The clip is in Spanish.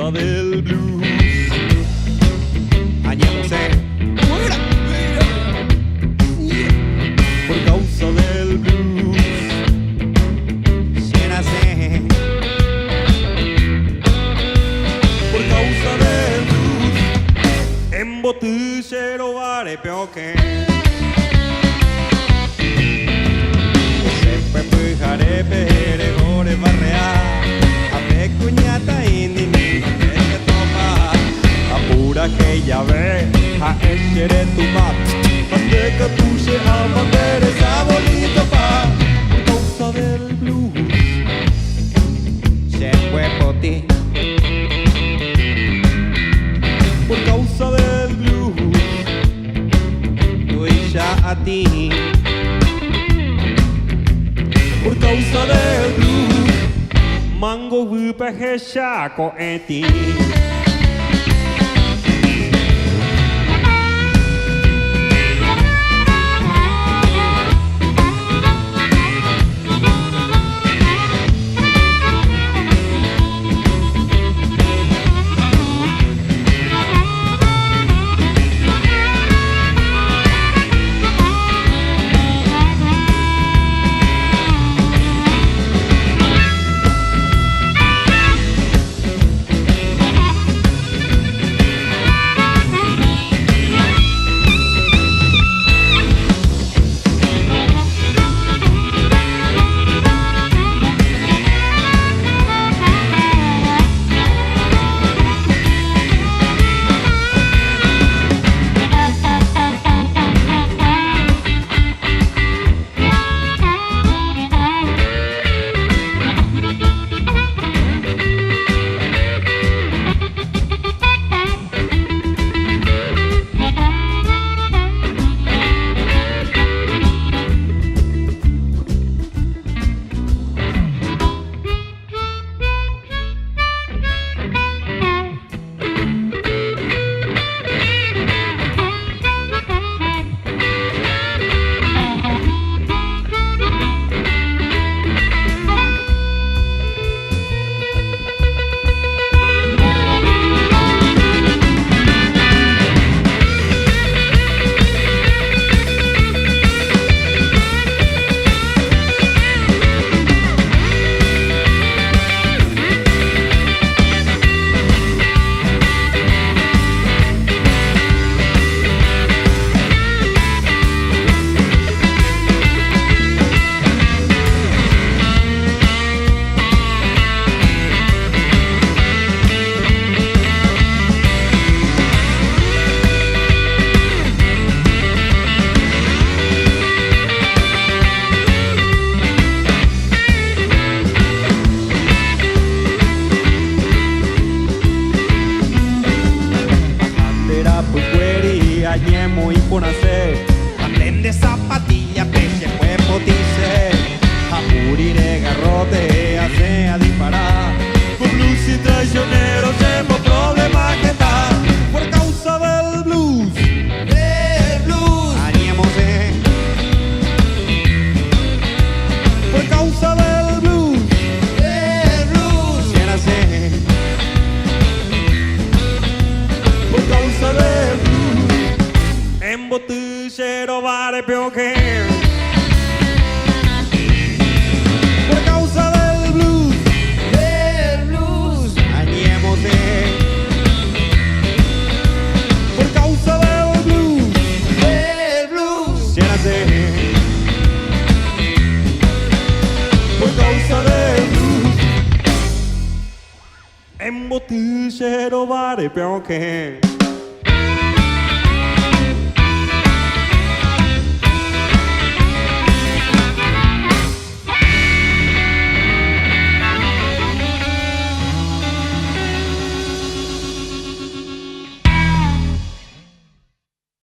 causa del blues. Añémose. Por causa del blues. Llénase. Por causa del blues. En botellero vare pioque. Seppe jarepe ore barrea. Ape cuñata indi que topa. Apura que ya ve a echere tu bat. Ande que puse a mandar esa bonita pa. Por causa del blues. Se fue por ti. Por causa del blues. Yo ya a ti. Por causa del blues. Mango vupa chaco en ti. Añemo y por hacer aprende zapatilla, peche, cuerpo, dice a morir de garrote, hace a disparar con blues y traicioneros, hemos problemas que está por causa del blues, añémose por causa del blues, llénase por causa del blues. En botellero vare pioque. Por causa del blues, añémose. Por causa del blues, llénase. Por causa del blues. En botellero vare pioque.